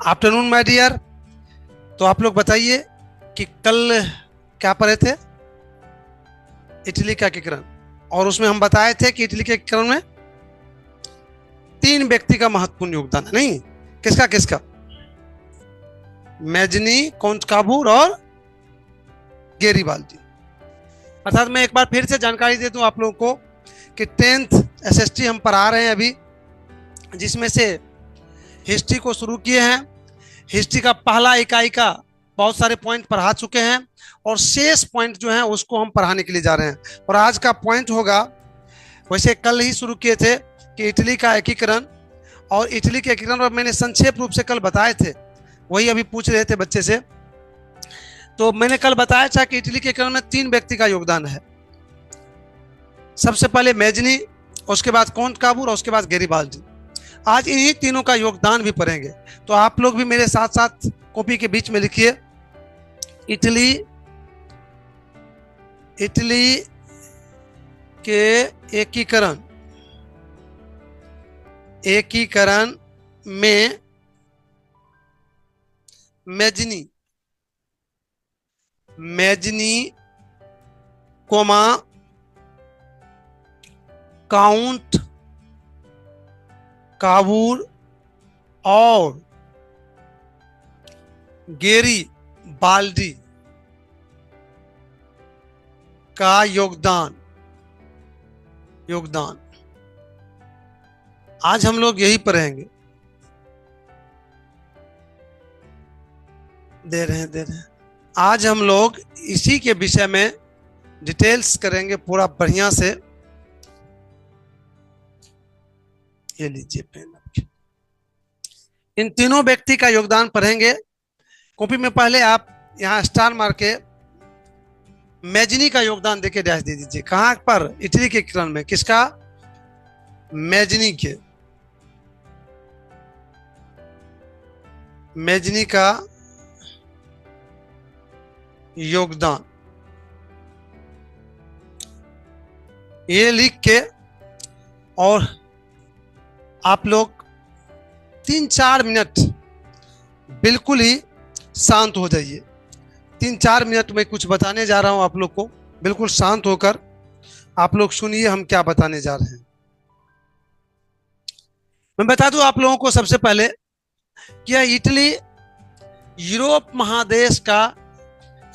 Afternoon my dear. तो आप लोग बताइए कि कल क्या पढ़े थे? इटली का एकीकरण। और उसमें हम बताए थे कि इटली के एकीकरण में 3 व्यक्ति का महत्वपूर्ण योगदान है। नहीं, किसका किसका? मैजनी, कॉन्टकाबूर और गेरिबाल्दी। अर्थात मैं एक बार फिर से जानकारी दे दूं आप लोगों को कि 10th एसएसटी हम पढ़ा रहे हैं अभी, जिसमें से हिस्ट्री को शुरू किए हैं। हिस्ट्री का पहला इकाई का बहुत सारे पॉइंट पढ़ा चुके हैं और शेष पॉइंट जो है उसको हम पढ़ाने के लिए जा रहे हैं। और आज का पॉइंट होगा, वैसे कल ही शुरू किए थे, कि इटली का एकीकरण। और इटली के एकीकरण और मैंने संक्षेप रूप से कल बताए थे, वही अभी पूछ रहे थे बच्चे से। तो मैंने कल बताया था कि इटली के एकीकरण में 3 व्यक्ति का योगदान है। सबसे पहले मैजनी, उसके बाद कॉन्टकाबूर और उसके बाद गेरिबाल्दी। आज इन्हीं तीनों का योगदान भी पढ़ेंगे। तो आप लोग भी मेरे साथ साथ कॉपी के बीच में लिखिए, इटली के एकीकरण में मैजनी कोमा काउंट काबूर और गेरिबाल्दी का योगदान आज हम लोग यही पढ़ेंगे। दे रहे हैं। आज हम लोग इसी के विषय में डिटेल्स करेंगे पूरा बढ़िया से। ये लीजिए पेन। इन तीनों व्यक्ति का योगदान पढ़ेंगे। कॉपी में पहले आप यहां स्टार मार के मैजनी का योगदान देके डैश दे दीजिए। कहां पर? इटली के एकीकरण में। किसका? मैजनी का योगदान ये लिख के, और आप लोग 3-4 मिनट बिल्कुल ही शांत हो जाइए। 3-4 मिनट में कुछ बताने जा रहा हूं आप लोग को। बिल्कुल शांत होकर आप लोग सुनिए हम क्या बताने जा रहे हैं। मैं बता दूं आप लोगों को सबसे पहले कि यह इटली यूरोप महादेश का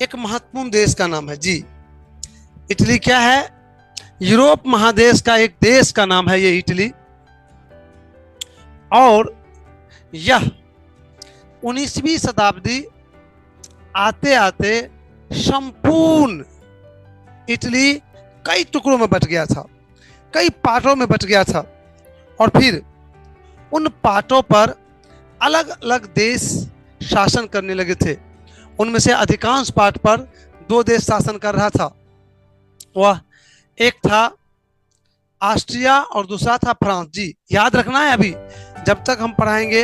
एक महत्वपूर्ण देश का नाम है। जी, इटली क्या है? यूरोप महादेश का एक देश का नाम है ये इटली। और यह 19वीं शताब्दी आते आते संपूर्ण इटली कई टुकड़ों में बट गया था, कई पार्टों में बट गया था। और फिर उन पार्टों पर अलग अलग देश शासन करने लगे थे। उनमें से अधिकांश पार्ट पर 2 देश शासन कर रहा था। वह एक था ऑस्ट्रिया और दूसरा था फ्रांस। जी, याद रखना है। अभी जब तक हम पढ़ाएंगे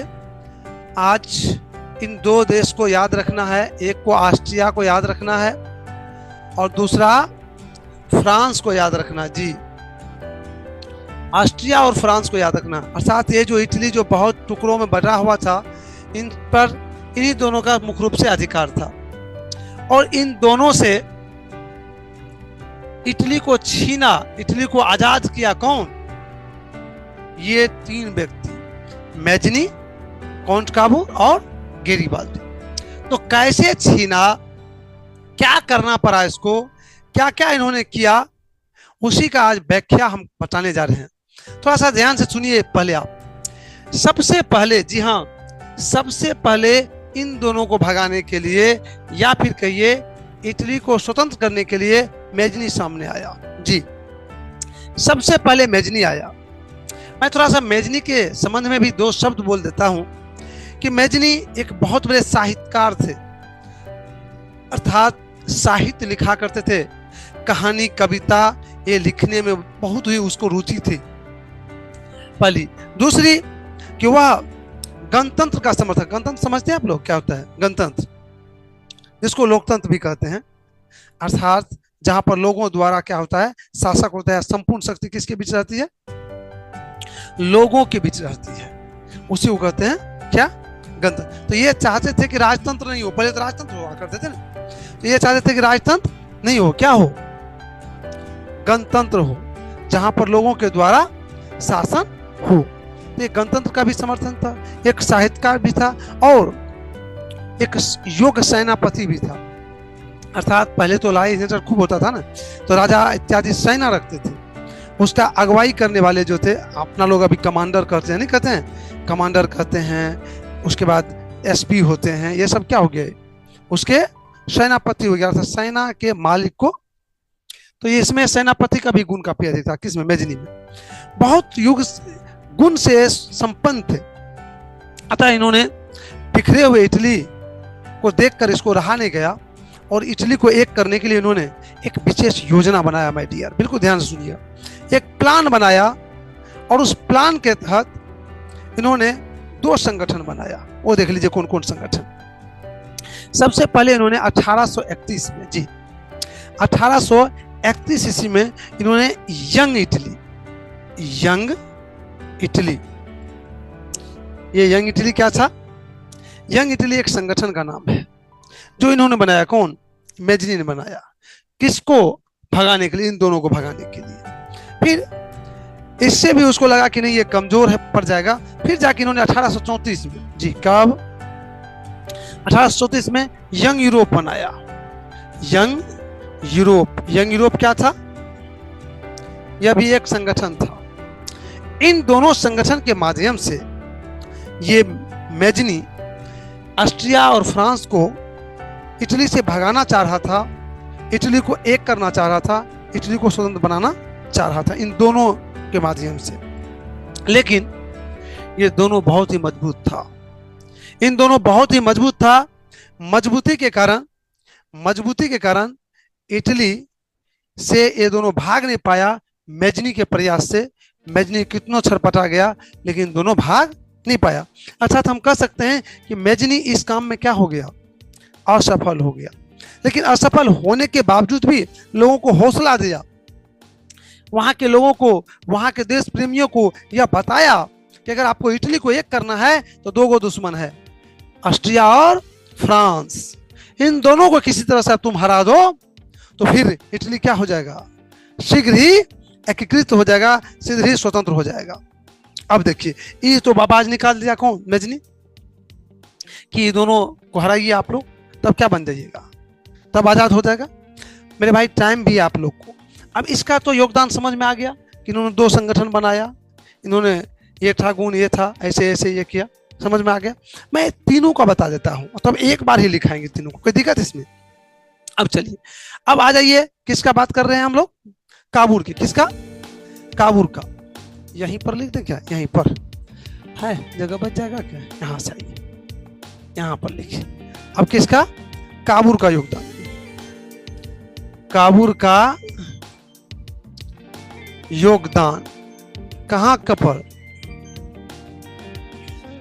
आज इन 2 देश को याद रखना है। एक को ऑस्ट्रिया को याद रखना है और दूसरा फ्रांस को याद रखना है। जी, ऑस्ट्रिया और फ्रांस को याद रखना। अर्थात ये जो इटली जो बहुत टुकड़ों में बटा हुआ था, इन पर इन्हीं दोनों का मुख्य रूप से अधिकार था। और इन दोनों से इटली को छीना, इटली को आजाद किया कौन? ये 3 व्यक्ति, मैजनी, कॉन्टकाबूर और गेरिबाल्दी। तो कैसे छीना, क्या करना पड़ा इसको, क्या क्या इन्होंने किया, उसी का आज व्याख्या हम बताने जा रहे हैं। थोड़ा सा ध्यान से सुनिए पहले आप। सबसे पहले, जी हाँ, सबसे पहले इन दोनों को भगाने के लिए, या फिर कहिए इटली को स्वतंत्र करने के लिए मैजनी सामने आया। जी, सबसे पहले मैजनी आया। मैं थोड़ा सा मैजनी के संबंध में भी 2 शब्द बोल देता हूं कि मैजनी एक बहुत बड़े साहित्यकार थे। अर्थात साहित्य लिखा करते थे, कहानी, कविता, ये लिखने में बहुत ही उसको रुचि थी। पहली। दूसरी कि वह गणतंत्र का समर्थक। गणतंत्र समझते हैं आप लोग क्या होता है? गणतंत्र, जिसको लोकतंत्र भी कहते हैं। अर्थात जहां पर लोगों द्वारा क्या होता है? शासक होता है। संपूर्ण शक्ति किसके बीच रहती है? लोगों के बीच रहती है। उसी को कहते हैं क्या? गणतंत्र। तो ये चाहते थे कि राजतंत्र नहीं हो, पहले तो राजतंत्र हुआ करते थे ना, तो ये चाहते थे कि राजतंत्र नहीं हो, क्या हो, गणतंत्र हो, जहां पर लोगों के द्वारा शासन हो। तो ये गणतंत्र का भी समर्थन था, एक साहित्यकार भी था और एक योग्य सेनापति भी था। अर्थात पहले तो लड़ाई झंझट खूब होता था ना, तो राजा इत्यादि सेना रखते थे, उसका अगुवाई करने वाले जो थे, अपना लोग अभी कमांडर कहते हैं, नहीं कहते हैं, कमांडर कहते हैं, उसके बाद एसपी होते हैं, ये सब क्या हो गए, उसके सेनापति हो गया था, सेना के मालिक को। तो ये इसमें सेनापति का भी गुण काफी अधिक था, किसमें, मेजनी में, बहुत युग गुण से संपन्न थे। अतः इन्होंने बिखरे हुए इटली को देखकर इसको रहा नहीं गया और इटली को एक करने के लिए इन्होंने एक विशेष योजना बनाया। माय डियर, बिल्कुल ध्यान से सुनिए, एक प्लान बनाया और उस प्लान के तहत इन्होंने 2 संगठन बनाया। वो देख लीजिए कौन कौन संगठन। सबसे पहले इन्होंने 1831 में, जी 1831 ईस्वी में इन्होंने यंग इटली, ये यंग इटली क्या था, यंग इटली एक संगठन का नाम है जो इन्होंने बनाया, कौन, मेजनी ने बनाया, किसको भगाने के लिए, इन दोनों को भगाने के लिए। फिर इससे भी उसको लगा कि नहीं ये कमजोर है, पड़ जाएगा, फिर जाके इन्होंने 1834 में, जी कब, 1834 में यंग यूरोप बनाया। यंग यूरोप क्या था, यह भी एक संगठन था। इन दोनों संगठन के माध्यम से ये मेजनी ऑस्ट्रिया और फ्रांस को इटली से भगाना चाह रहा था, इटली को एक करना चाह रहा था, इटली को स्वतंत्र बनाना चाह रहा था, इन दोनों के माध्यम से। लेकिन ये दोनों बहुत ही मजबूत था, इन दोनों बहुत ही मजबूत था। मजबूती के कारण इटली से ये दोनों भाग नहीं पाया। मेजनी के प्रयास से मेजनी कितना छरपटा गया, लेकिन दोनों भाग नहीं पाया। अर्थात हम कह सकते हैं कि मेजनी इस काम में क्या हो गया, असफल हो गया। लेकिन असफल होने के बावजूद भी लोगों को हौसला दिया, वहां के लोगों को, वहां के देश प्रेमियों को यह बताया कि अगर आपको इटली को एक करना है तो 2 दुश्मन है, ऑस्ट्रिया और फ्रांस, इन दोनों को किसी तरह से तुम हरा दो तो फिर इटली क्या हो जाएगा, शीघ्र ही एकीकृत हो जाएगा, शीघ्र ही स्वतंत्र हो जाएगा। अब देखिए, ये तो आवाज निकाल दिया कौन, मेजनी, कि ये दोनों को हराइए आप लोग, तब क्या बन जाइएगा, तब आजाद हो जाएगा। मेरे भाई टाइम भी आप लोग को। अब इसका तो योगदान समझ में आ गया कि इन्होंने 2 संगठन बनाया, इन्होंने ये था गुण, ये था, ऐसे ऐसे ये किया, समझ में आ गया। मैं तीनों का बता देता हूं, तब एक बार ही लिखाएंगे तीनों को, कोई दिक्कत इसमें। अब चलिए, अब आ जाइए, किसका बात कर रहे हैं हम लोग, काबूल की। किसका, काबूल का। यहीं पर लिख दे क्या, यहीं पर है, जगह बच जाएगा क्या, यहां से आइए, यहां पर लिखिए। अब किसका, काबूल का योगदान, काबूल का योगदान कहां पर,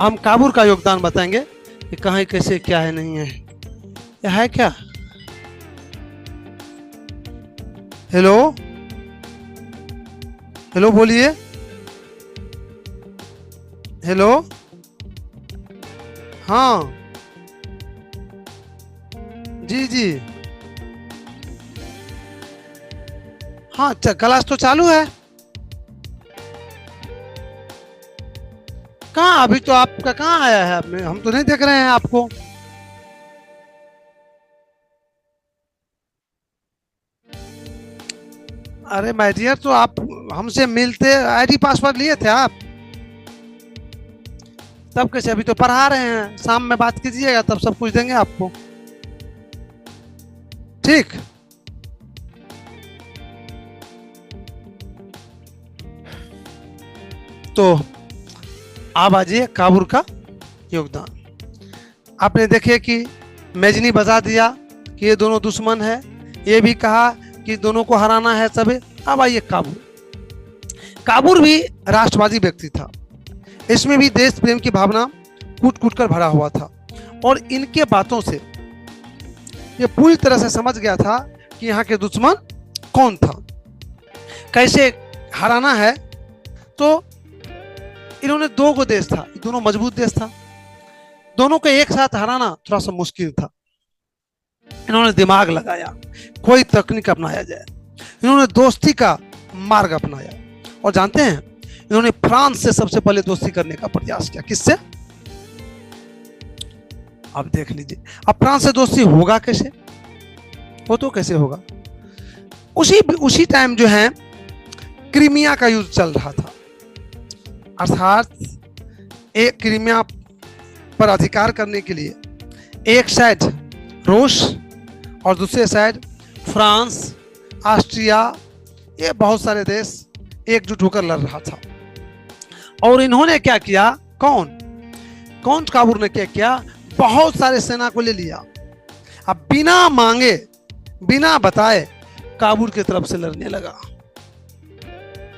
हम काबूल का योगदान बताएंगे कि कहां कैसे क्या है, नहीं है, यह है क्या, हेलो हेलो बोलिए, हेलो, हाँ जी जी, हाँ क्लास तो चालू है। कहाँ, अभी तो आपका कहाँ आया है, हम तो नहीं देख रहे हैं आपको। अरे माय डियर, तो आप हमसे मिलते आईडी पासवर्ड लिए थे आप, तब कैसे, अभी तो पढ़ा रहे हैं, शाम में बात कीजिएगा तब सब कुछ देंगे आपको, ठीक। तो आप आजिए, काबूल का योगदान। आपने देखे कि मेजनी बता दिया कि ये दोनों दुश्मन है, ये भी कहा कि दोनों को हराना है सभी। अब आइए काबूल। काबूल भी राष्ट्रवादी व्यक्ति था, इसमें भी देश प्रेम की भावना कूट कूट कर भरा हुआ था और इनके बातों से ये पूरी तरह से समझ गया था कि यहाँ के दुश्मन कौन था, कैसे हराना है। तो इन्होंने 2 देश था, दोनों मजबूत देश था, दोनों को एक साथ हराना थोड़ा सा मुश्किल था। इन्होंने दिमाग लगाया, कोई तकनीक अपनाया जाए। इन्होंने दोस्ती का मार्ग अपनाया, और जानते हैं इन्होंने फ्रांस से सबसे पहले दोस्ती करने का प्रयास किया। किससे? अब देख लीजिए, अब फ्रांस से दोस्ती होगा कैसे? वो तो कैसे होगा, उसी टाइम जो है क्रीमिया का युद्ध चल रहा था। अर्थात एक क्रीमिया पर अधिकार करने के लिए एक साइड रूस और दूसरे साइड फ्रांस, ऑस्ट्रिया, ये बहुत सारे देश एकजुट होकर लड़ रहा था। और इन्होंने क्या किया, कौन काबुल ने क्या किया, बहुत सारे सेना को ले लिया। अब बिना मांगे बिना बताए काबुल की तरफ से लड़ने लगा।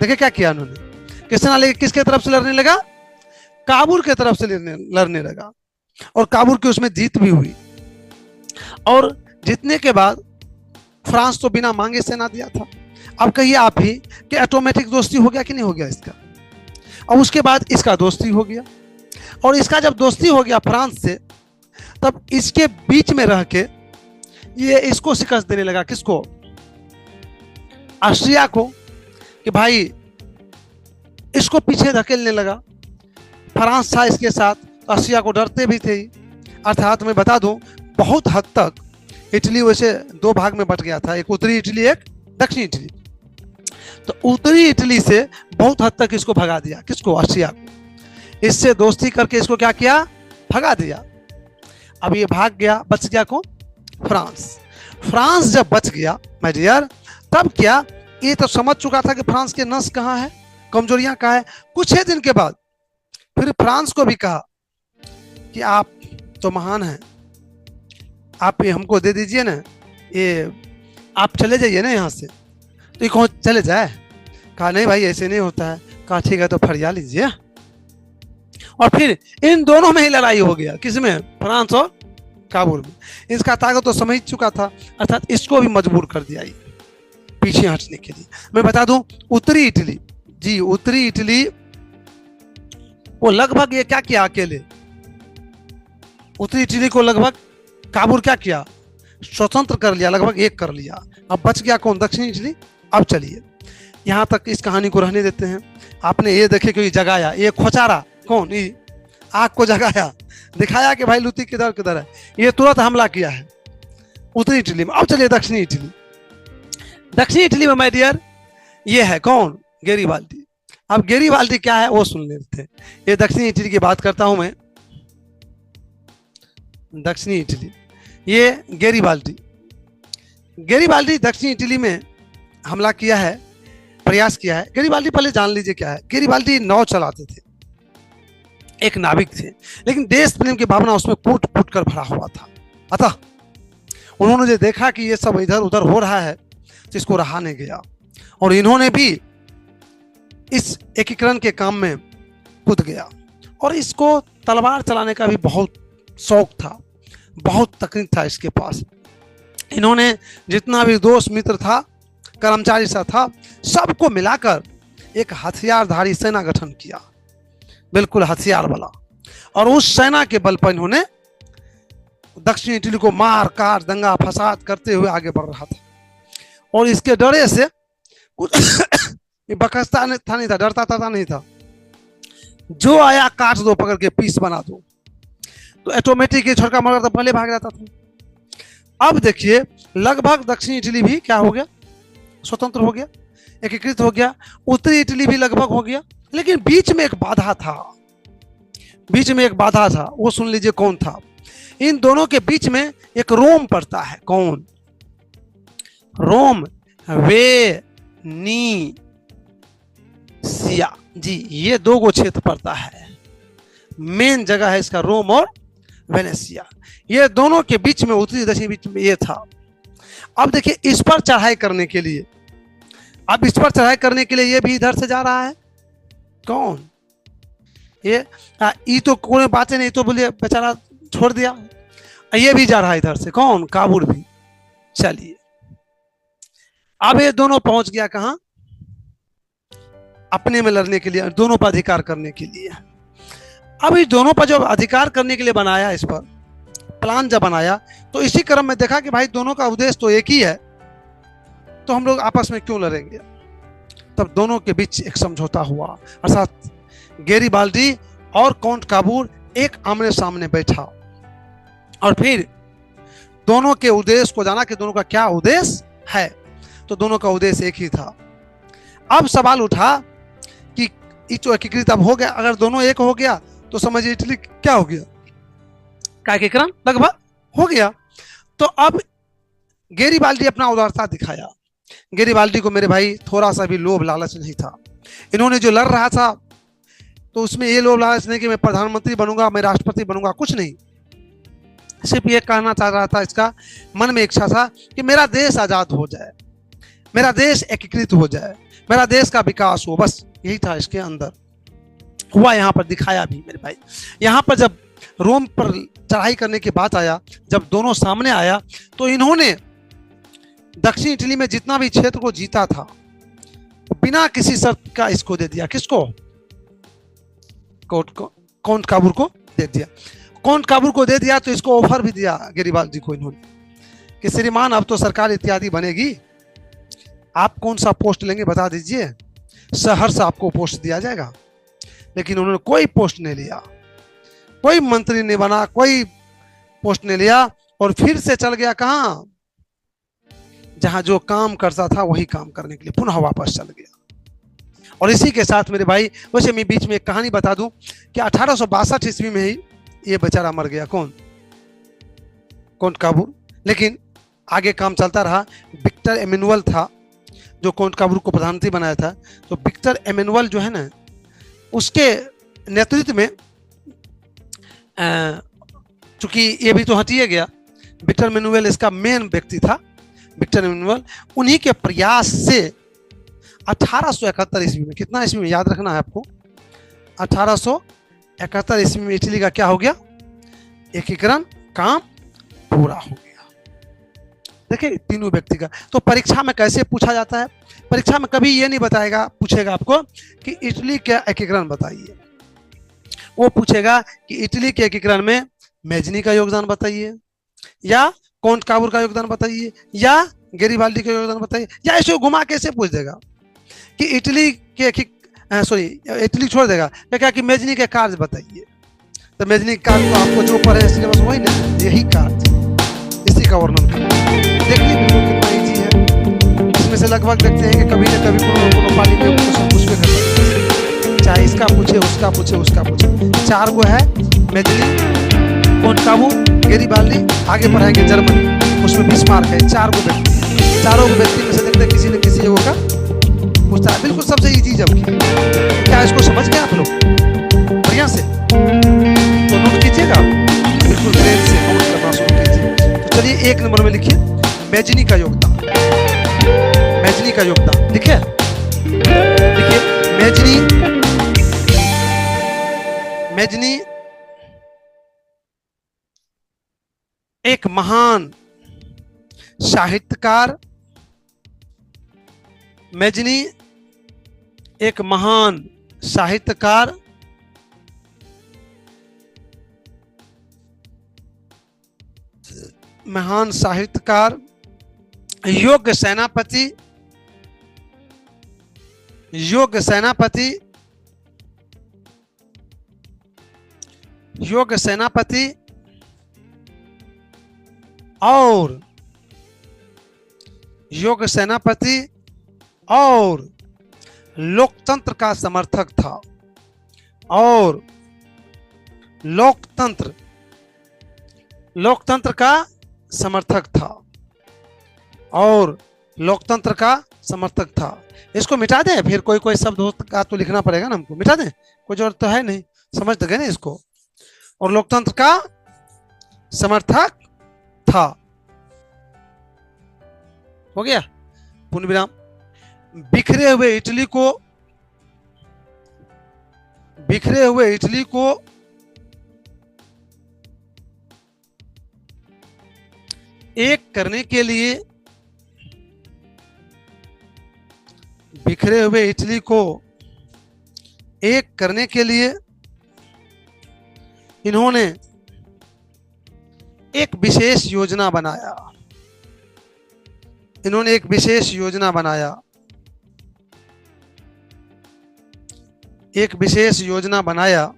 देखिए क्या किया उन्होंने, किसके तरफ से लड़ने लगा? काबुल के तरफ से लड़ने लगा, और काबुल की उसमें जीत भी हुई। और जीतने के बाद फ्रांस तो बिना मांगे सेना दिया था। अब कहिए आप ही कि ऑटोमेटिक दोस्ती हो गया कि नहीं हो गया इसका? और उसके बाद इसका दोस्ती हो गया, और इसका जब दोस्ती हो गया फ्रांस से, तब इसके बीच में रह के ये इसको शिकस्त देने लगा। किसको? ऑस्ट्रिया को, कि भाई इसको पीछे धकेलने लगा। फ्रांस था इसके साथ, तो ऑस्ट्रिया को डरते भी थे। अर्थात मैं बता दूं, बहुत हद तक इटली वैसे दो भाग में बट गया था, एक उत्तरी इटली, एक दक्षिणी इटली। तो उत्तरी इटली से बहुत हद तक इसको भगा दिया। किसको? ऑस्ट्रिया को। इससे दोस्ती करके इसको क्या किया? भगा दिया। अब ये भाग गया, बच गया कौन? फ्रांस जब बच गया माय डियर, तब क्या, ये तो समझ चुका था कि फ्रांस के नस कहाँ है, कमजोरियां कहाँ है। कुछ ही दिन के बाद फिर फ्रांस को भी कहा कि आप तो महान हैं, आप ये हमको दे दीजिए ना, ये आप चले जाइए ना यहाँ से। तो ये कौन चले जाए? कहा नहीं भाई ऐसे नहीं होता है। कहा ठीक है तो फरिया लीजिए। और फिर इन दोनों में ही लड़ाई हो गया। किसमें? फ्रांस और काबुल में। इसका ताकत तो समझ चुका था, अर्थात इसको भी मजबूर कर दिया ये पीछे हटने के लिए। मैं बता दूं, उत्तरी इटली, जी उत्तरी इटली, वो लगभग ये क्या किया अकेले, उत्तरी इटली को लगभग काबुल क्या किया, स्वतंत्र कर लिया, लगभग एक कर लिया। अब बच गया कौन? दक्षिणी इटली। अब चलिए यहां तक इस कहानी को रहने देते हैं। आपने ये देखे कि जगाया, ये खोचारा कौन, ये आग को जगाया, दिखाया कि भाई लुती किधर है, ये तुरंत हमला किया है उत्तरी इटली में। अब चलिए दक्षिणी इटली। दक्षिणी इटली में माय डियर ये है कौन? गेरिबाल्दी। अब गेरिबाल्दी क्या है वो सुन लेते हैं। ये दक्षिणी इटली की बात करता हूं मैं, दक्षिणी इटली, ये गेरिबाल्दी दक्षिणी इटली में हमला किया है, प्रयास किया है। गेरिबाल्दी पहले जान लीजिए क्या है। गेरिबाल्दी नाव चलाते थे, एक नाविक थे, लेकिन देश प्रेम की भावना उसमें कूट कूट कर भरा हुआ था। अतः उन्होंने जो देखा कि ये सब इधर उधर हो रहा है, तो इसको रहा नहीं गया, और इन्होंने भी इस एकीकरण के काम में कूद गया। और इसको तलवार चलाने का भी बहुत शौक था, बहुत तकनीक था इसके पास। इन्होंने जितना भी दोस्त मित्र था, कर्मचारी सा था, सबको मिलाकर एक हथियारधारी सेना गठन किया, बिल्कुल हथियार वाला। और उस सेना के बल पर इन्होंने दक्षिण इटली को मार काट दंगा फसाद करते हुए आगे बढ़ रहा था। और इसके डरे से कुछ बकसता नहीं था, डरता नहीं था। जो आया काट दो, पकड़ के पीस बना दो। तो ऑटोमेटिक ये छोड़का मगर तो पहले भाग जाता था। अब देखिए लगभग दक्षिण इटली भी क्या हो गया? स्वतंत्र हो गया, एकीकृत हो गया। उत्तरी इटली भी लगभग हो गया, लेकिन बीच में एक बाधा था, वो सुन लीजिए कौन था। इन दोनों के बीच में एक रोम पड़ता है। कौन? रोम, वेनिसिया, जी ये दो गो क्षेत्र पड़ता है। मेन जगह है इसका रोम और वेनेसिया। ये दोनों के बीच में, उत्तरी दक्षिण बीच में ये था। अब देखिए इस पर चढ़ाई करने के लिए, ये भी इधर से जा रहा है। कौन? ये तो कोई बातें नहीं, तो बोलिए बेचारा छोड़ दिया। ये भी जा रहा है इधर से। कौन? काबुल भी। चलिए अब ये दोनों पहुंच गया कहां? अपने में लड़ने के लिए, दोनों पर अधिकार करने के लिए। अब इस दोनों पर जब अधिकार करने के लिए बनाया, इस पर प्लान जब बनाया, तो इसी क्रम में देखा कि भाई दोनों का उद्देश्य तो एक ही है, तो हम लोग आपस में क्यों लड़ेंगे। तब दोनों के बीच एक समझौता हुआ, अर्थात गेरिबाल्डी और काउंट काबूर एक आमने सामने बैठा और फिर दोनों के उद्देश्य को जाना कि दोनों का क्या उद्देश्य है। तो दोनों का उद्देश्य एक ही था। अब सवाल उठा कि जो एकीकृत अब हो गया, अगर दोनों एक हो गया तो समझिए इटली क्या हो गया, का एकीकरण लगभग हो गया। तो अब गेरिबाल्डी अपना उदारता दिखाया। गेरिबाल्डी को मेरे भाई थोड़ा सा भी लोभ लालच नहीं था। इन्होंने जो लड़ रहा था तो उसमें ये लोभ लालच नहीं कि मैं प्रधानमंत्री बनूंगा, मैं राष्ट्रपति बनूंगा, कुछ नहीं। सिर्फ ये कहना चाह रहा था, इसका मन में इच्छा था कि मेरा देश आजाद हो जाए, मेरा देश एकीकृत हो जाए, मेरा देश का विकास हो, बस यही था इसके अंदर। हुआ यहाँ पर, दिखाया भी मेरे भाई। यहाँ पर जब रोम पर चढ़ाई करने की बात आया, जब दोनों सामने आया, तो इन्होंने दक्षिण इटली में जितना भी क्षेत्र को जीता था बिना किसी शर्त का इसको दे दिया। किसको? काउंट काबूर को दे दिया। काउंट काबूर को दे दिया तो इसको ऑफर भी दिया गेरिबाल्डी को इन्होंने कि श्रीमान अब तो सरकार इत्यादि बनेगी, आप कौन सा पोस्ट लेंगे बता दीजिए, शहर से आपको पोस्ट दिया जाएगा। लेकिन उन्होंने कोई पोस्ट नहीं लिया, कोई मंत्री नहीं बना, कोई पोस्ट नहीं लिया और फिर से चल गया कहां, जहां जो काम करता था वही काम करने के लिए पुनः वापस चल गया। और इसी के साथ मेरे भाई, वैसे मैं बीच में एक कहानी बता दूं कि 1862 ईस्वी में ही ये बेचारा मर गया। कौन? काउंट काबूर। लेकिन आगे काम चलता रहा। विक्टर एमेनुअल था जो काउंट काबूर को प्रधानमंत्री बनाया था। तो विक्टर एमेनुअल जो है ना, उसके नेतृत्व में चूंकि ये भी तो हटिए गया, विक्टर एमेनुअल इसका मेन व्यक्ति था। विक्टर एमेनुअल, उन्हीं के प्रयास से 1871 ईस्वी में, कितना ईस्वी में याद रखना है आपको, 1871 ईस्वी में इटली का क्या हो गया, एकीकरण काम पूरा हो गया। देखिए तीनों व्यक्ति का। तो परीक्षा में कैसे पूछा जाता है, परीक्षा में कभी ये नहीं बताएगा, पूछेगा आपको कि इटली का एकीकरण बताइए। वो पूछेगा कि इटली के एकीकरण में मेजनी का योगदान बताइए, या काउंट काबूर का योगदान बताइए, या गेरिबाल्डी का योगदान बताइए, या ऐसे घुमा कैसे पूछ देगा कि इटली के इटली छोड़ देगा, क्या कि मेजनी के कार्य बताइए। तो मेजनी के कार्य तो आपको जो पढ़े सिलेबस वही ना, यही कार्य, इसी का वर्णन करें। देखिए बिल्कुल कितना ईजी है। इसमें से लगभग देखते हैं कि कभी न कभी कोनो पाली में क्वेश्चन पूछबे करता है, चाहे इसका पूछे, उसका पूछे, उसका पूछे। 4 गो है, मेजनी, काउंट काबूर, गेरिबाल्डी, आगे पढ़ाएंगे जर्मनी, उसमें बिस्मार्क है। 4 गो व्यक्ति, चारों व्यक्ति में से देखते हैं किसी न किसी एगो का पूछता है। बिल्कुल सबसे इजी जबकि, क्या इसको समझ गए आप लोग बढ़िया से? तो नोट कीजिएगा, बिल्कुल ब्रेन से नोट करना शुरू कीजिए। तो चलिए 1 नंबर में लिखिए मेजनी का योगदान। मेजनी का योगदान लिखिए, लिखिए मेजनी। मेजनी एक महान साहित्यकार, मेजनी एक महान साहित्यकार, महान साहित्यकार, योग्य सेनापति, योग्य सेनापति, योग्य सेनापति और योग्य सेनापति और लोकतंत्र का समर्थक था। और लोकतंत्र का समर्थक था और लोकतंत्र का समर्थक था। इसको मिटा दें, फिर कोई कोई शब्द होगा तो लिखना पड़ेगा ना हमको। मिटा दें, कोई जरूरत तो है नहीं, समझ तो गए ना इसको। और लोकतंत्र का समर्थक था, हो गया पूर्ण विराम। बिखरे हुए इटली को एक करने के लिए, बिखरे हुए इटली को एक करने के लिए इन्होंने एक विशेष योजना बनाया। इन्होंने एक विशेष योजना बनाया। एक विशेष योजना बनाया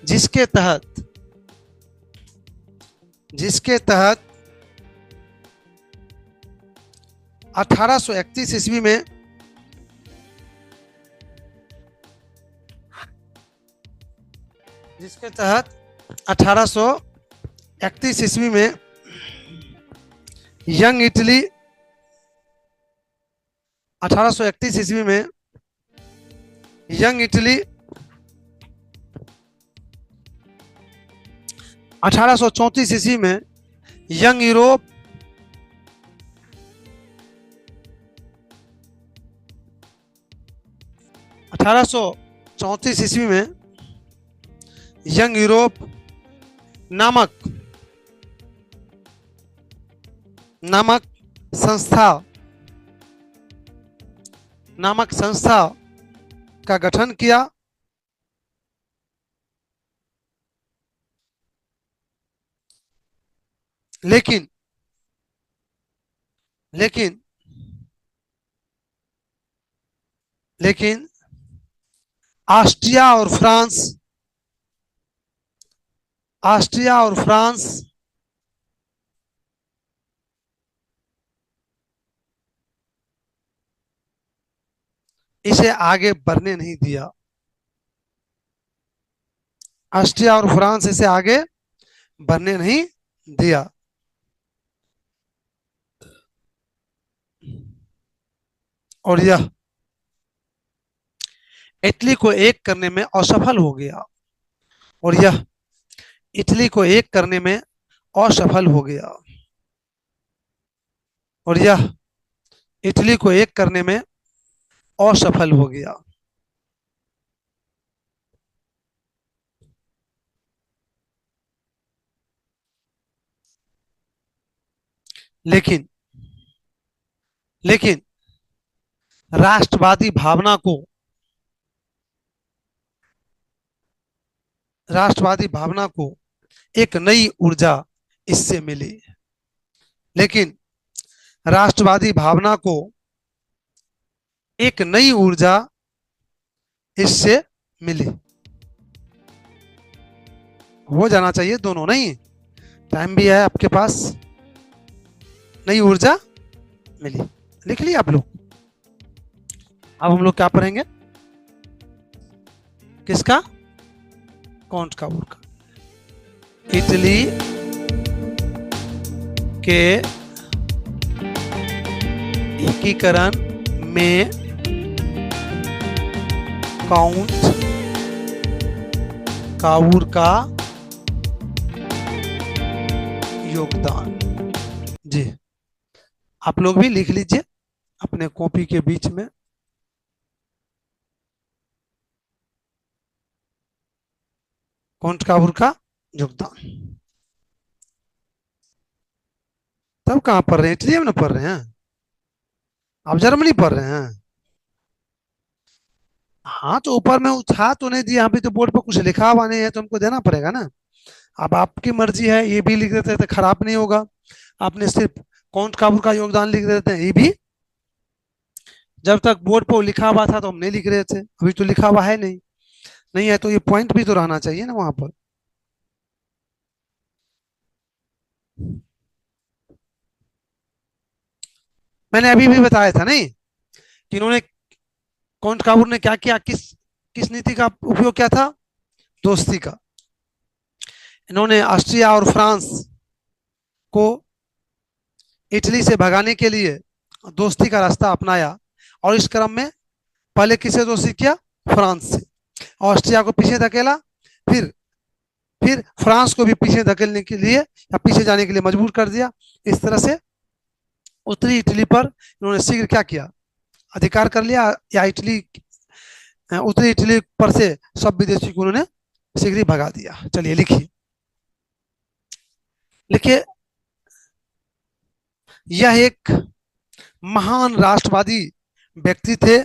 जिसके तहत 1831 ईस्वी में जिसके तहत 1831 ईस्वी में यंग इटली 1831 ईस्वी में यंग इटली 1834 ईस्वी में यंग यूरोप 1834 ईस्वी में यंग यूरोप नामक संस्था का गठन किया। लेकिन ऑस्ट्रिया और फ्रांस इसे आगे बढ़ने नहीं दिया। ऑस्ट्रिया और फ्रांस इसे आगे बढ़ने नहीं दिया। और यह इटली को एक करने में असफल हो गया। और यह इटली को एक करने में असफल हो गया। और यह इटली को एक करने में असफल हो गया। लेकिन राष्ट्रवादी भावना को एक नई ऊर्जा इससे मिली। लेकिन राष्ट्रवादी भावना को एक नई ऊर्जा इससे मिली। हो जाना चाहिए दोनों, नहीं टाइम भी है आपके पास। नई ऊर्जा मिली, लिख लिया आप लोग। अब हम लोग क्या पढ़ेंगे? किसका? कॉन्ट काबूर का। इटली के एकीकरण में काउंट काबूर का योगदान। जी, आप लोग भी लिख लीजिए अपने कॉपी के बीच में। कॉन्ट काबूर का योगदान। तब कहाँ पढ़ रहे हैं? इटली में ना पढ़ रहे हैं? आप जर्मनी पढ़ रहे हैं? हाँ, तो ऊपर में उठा तो नहीं दिया, यहाँ पे तो बोर्ड पर कुछ लिखा हुआ नहीं है, तो हमको देना पड़ेगा ना। अब आपकी मर्जी है, ये भी लिख देते तो खराब नहीं होगा। आपने सिर्फ कॉन्ट काबूर का योगदान लिख देते हैं, ये भी जब तक बोर्ड पर लिखा हुआ था तो हम नहीं लिख रहे थे। अभी तो लिखा हुआ है नहीं, नहीं है तो ये पॉइंट भी तो रहना चाहिए ना वहां पर। मैंने अभी भी बताया था नहीं कि इन्होंने, कॉन्ट काबूर ने क्या किया, किस नीति का उपयोग किया था? दोस्ती का। इन्होंने ऑस्ट्रिया और फ्रांस को इटली से भगाने के लिए दोस्ती का रास्ता अपनाया। और इस क्रम में पहले किससे दोस्ती किया? फ्रांस से। ऑस्ट्रिया को पीछे धकेला, फिर फ्रांस को भी पीछे धकेलने के लिए या पीछे जाने के लिए मजबूर कर दिया। इस तरह से उत्तरी इटली पर इन्होंने शीघ्र क्या किया? अधिकार कर लिया। या उत्तरी इटली पर से सब विदेशी को उन्होंने शीघ्र ही भगा दिया। चलिए लिखिए। यह एक महान राष्ट्रवादी व्यक्ति थे।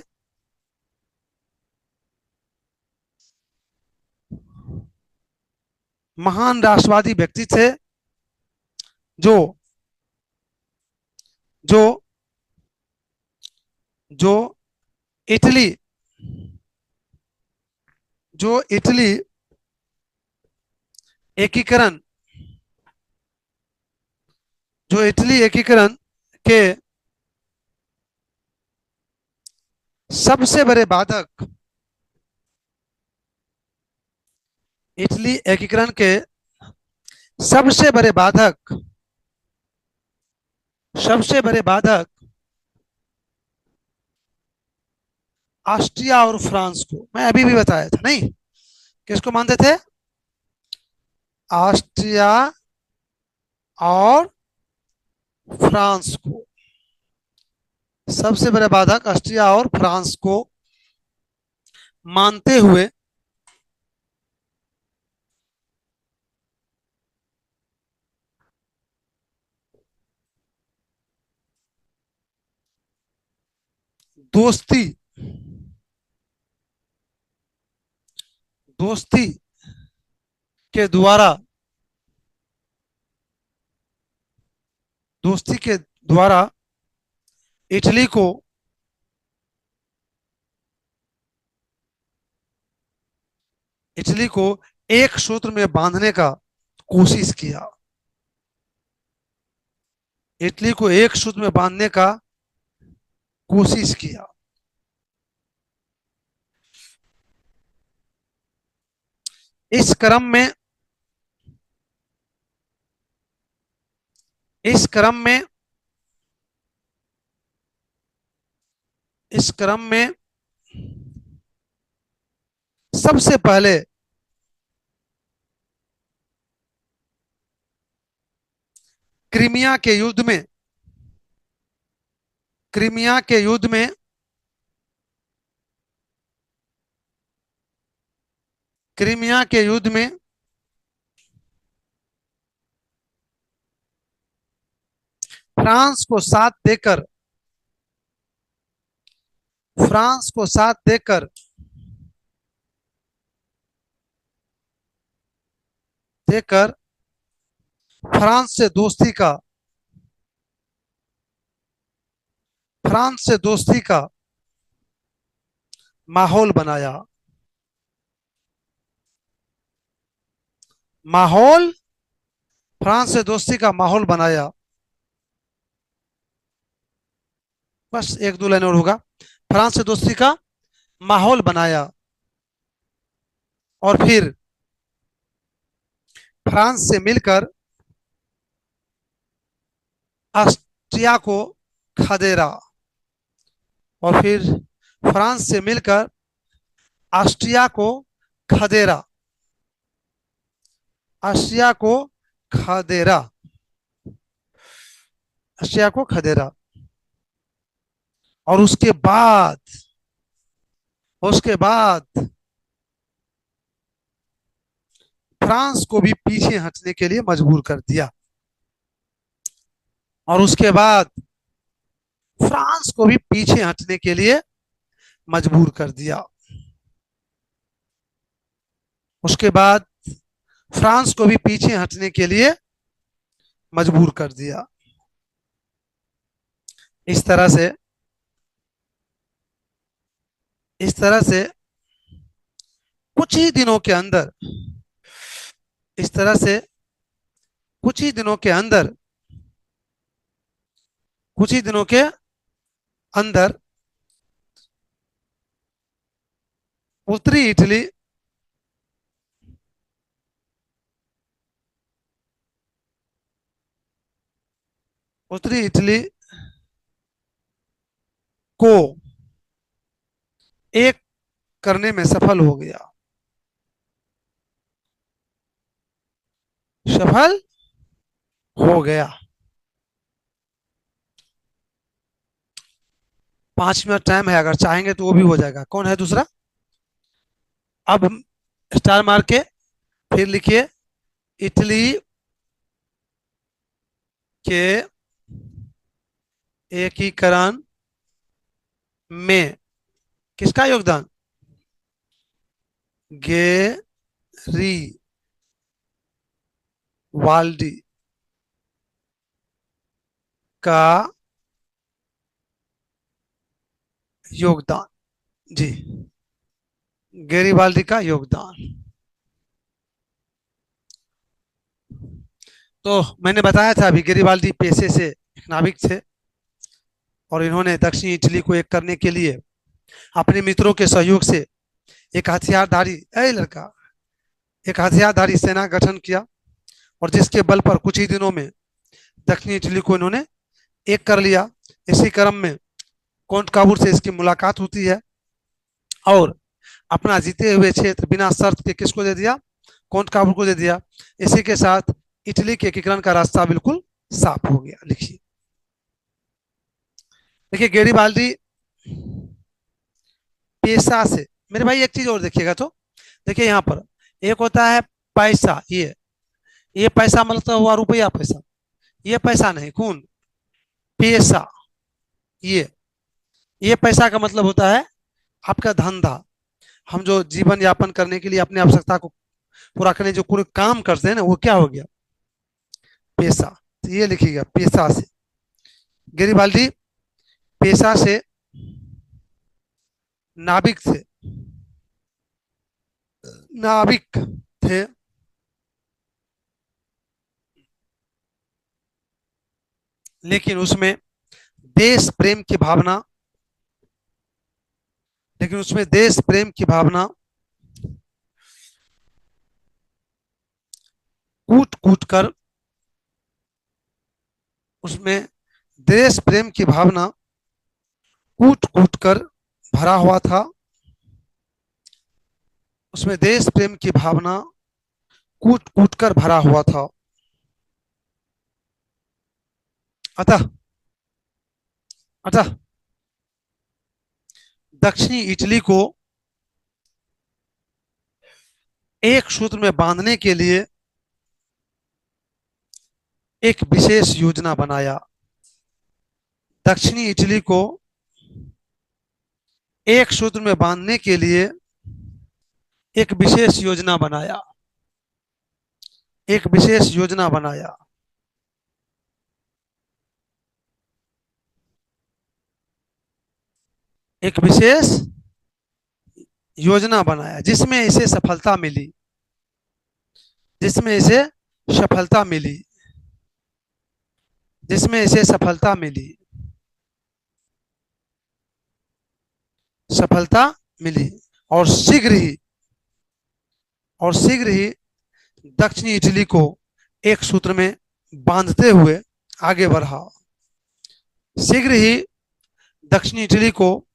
महान राष्ट्रवादी व्यक्ति थे जो जो जो इटली जो इटली एकीकरण जो इटली एकीकरण के सबसे बड़े बाधक इटली एकीकरण के सबसे बड़े बाधक ऑस्ट्रिया और फ्रांस को, मैं अभी भी बताया था नहीं, किसको मानते थे? ऑस्ट्रिया और फ्रांस को। सबसे बड़े बाधक ऑस्ट्रिया और फ्रांस को मानते हुए दोस्ती दोस्ती के द्वारा दोस्ती के द्वारा इटली को एक सूत्र में बांधने का कोशिश किया। इटली को एक सूत्र में बांधने का कोशिश किया। इस क्रम में इस क्रम में इस क्रम में सबसे पहले क्रीमिया के युद्ध में क्रीमिया के युद्ध में क्रीमिया के युद्ध में फ्रांस को साथ देकर फ्रांस को साथ देकर देकर फ्रांस से दोस्ती का फ्रांस से दोस्ती का माहौल बनाया। माहौल फ्रांस से दोस्ती का माहौल बनाया। बस एक दो लाइन और होगा। फ्रांस से दोस्ती का माहौल बनाया और फिर फ्रांस से मिलकर ऑस्ट्रिया को खदेड़ा और फिर फ्रांस से मिलकर ऑस्ट्रिया को खदेड़ा ऑस्ट्रिया को खदेड़ा ऑस्ट्रिया को खदेड़ा और उसके बाद फ्रांस को भी पीछे हटने के लिए मजबूर कर दिया। और उसके बाद फ्रांस को भी पीछे हटने के लिए मजबूर कर दिया। उसके बाद फ्रांस को भी पीछे हटने के लिए मजबूर कर दिया। इस तरह से कुछ ही दिनों के अंदर इस तरह से कुछ ही दिनों के अंदर कुछ ही दिनों के अंदर उत्तरी इटली उत्तरी इटली को एक करने में सफल हो गया। सफल हो गया। 5 मिनट टाइम है, अगर चाहेंगे तो वो भी हो जाएगा। कौन है दूसरा? अब स्टार मार के फिर लिखिए इटली के एकीकरण में किसका योगदान? गेरी वाल्डी का योगदान। जी, गेरिबाल्डी का योगदान। तो मैंने बताया था अभी, गेरिबाल्डी पेशे से एक नाविक थे, और इन्होंने दक्षिणी इटली को एक करने के लिए अपने मित्रों के सहयोग से एक हथियारधारी लड़का एक हथियारधारी सेना गठन किया, और जिसके बल पर कुछ ही दिनों में दक्षिणी इटली को इन्होंने एक कर लिया। इसी क्रम में कॉन्ट काबूर से इसकी मुलाकात होती है, और अपना जीते हुए क्षेत्र बिना शर्त के किसको दे दिया? कॉन्ट काबूर को दे दिया। इसी के साथ इटली के एकीकरण का रास्ता बिल्कुल साफ हो गया। लिखिए, देखिए गेरिबाल्डी पेशा से, मेरे भाई एक चीज और देखिएगा, तो देखिए यहाँ पर एक होता है पैसा, ये पैसा मतलब हुआ रुपया पैसा, ये पैसा नहीं खून, पेशा, ये ये पैसा का मतलब होता है आपका धंधा। हम जो जीवन यापन करने के लिए अपनी आवश्यकता को पूरा करने जो कोई काम करते हैं ना, वो क्या हो गया? पेशा। तो ये लिखिएगा, पेशा से। गेरिबाल्डी पेशा से नाविक थे, नाविक थे, लेकिन उसमें देश प्रेम की भावना लेकिन उसमें देश प्रेम की भावना कूट कूट कर उसमें देश प्रेम की भावना कूट कूट कर भरा हुआ था। उसमें देश प्रेम की भावना कूट कूट कर भरा हुआ था। अतः अतः दक्षिणी इटली को एक सूत्र में बांधने के लिए एक विशेष योजना बनाया। दक्षिणी इटली को एक सूत्र में बांधने के लिए एक विशेष योजना बनाया, एक विशेष योजना बनाया। एक विशेष योजना बनाया जिसमें इसे सफलता मिली, जिसमें इसे सफलता मिली, जिसमें इसे सफलता मिली, सफलता मिली। और शीघ्र ही दक्षिणी इटली को एक सूत्र में बांधते हुए आगे बढ़ा। शीघ्र ही दक्षिणी इटली को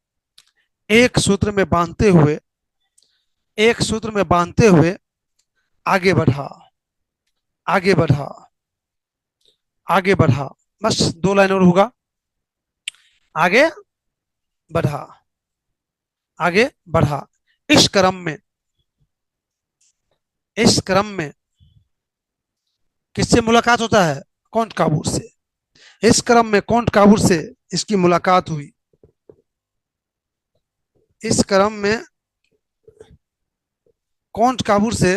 एक सूत्र में बांधते हुए एक सूत्र में बांधते हुए आगे बढ़ा, आगे बढ़ा, आगे बढ़ा। बस 2 लाइन और होगा। आगे बढ़ा, आगे बढ़ा। इस क्रम में किससे मुलाकात होता है? कॉन्ट काबूर से। इस क्रम में कॉन्ट काबूर से इसकी मुलाकात हुई। इस क्रम में कॉन्ट काबूर से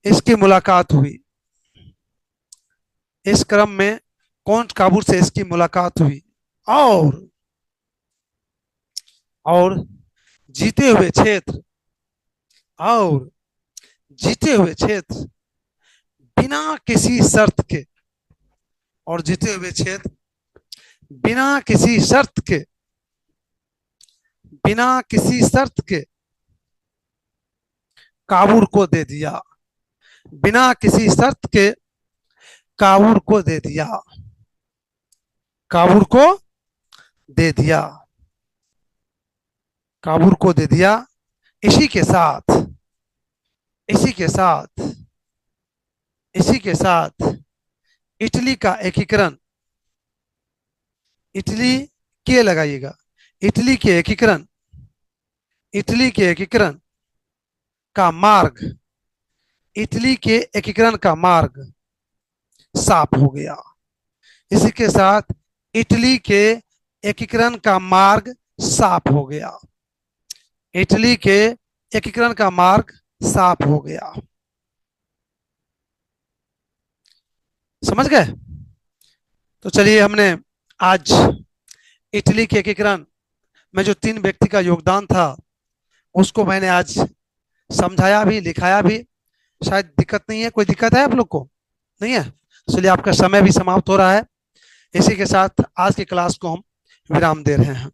इसकी मुलाकात हुई। इस क्रम में कॉन्ट काबूर से इसकी मुलाकात हुई। और जीते हुए क्षेत्र और जीते हुए क्षेत्र बिना किसी शर्त के, और जीते हुए क्षेत्र बिना किसी शर्त के, बिना किसी शर्त के काबूल को दे दिया। बिना किसी शर्त के काबूल को दे दिया, काबूल को दे दिया, काबूल को दे दिया। इसी के साथ इसी के साथ इसी के साथ इटली का एकीकरण, इटली के लगाइएगा, इटली के एकीकरण, इटली के एकीकरण का मार्ग, इटली के एकीकरण का मार्ग साफ हो गया। इसी के साथ इटली के एकीकरण का मार्ग साफ हो गया। इटली के एकीकरण का मार्ग साफ हो गया। समझ गए? तो चलिए, हमने आज इटली के एकीकरण में जो 3 व्यक्ति का योगदान था उसको मैंने आज समझाया भी, लिखाया भी। शायद दिक्कत नहीं है, कोई दिक्कत है आप लोग को? नहीं है? चलिए, आपका समय भी समाप्त हो रहा है। इसी के साथ आज की क्लास को हम विराम दे रहे हैं।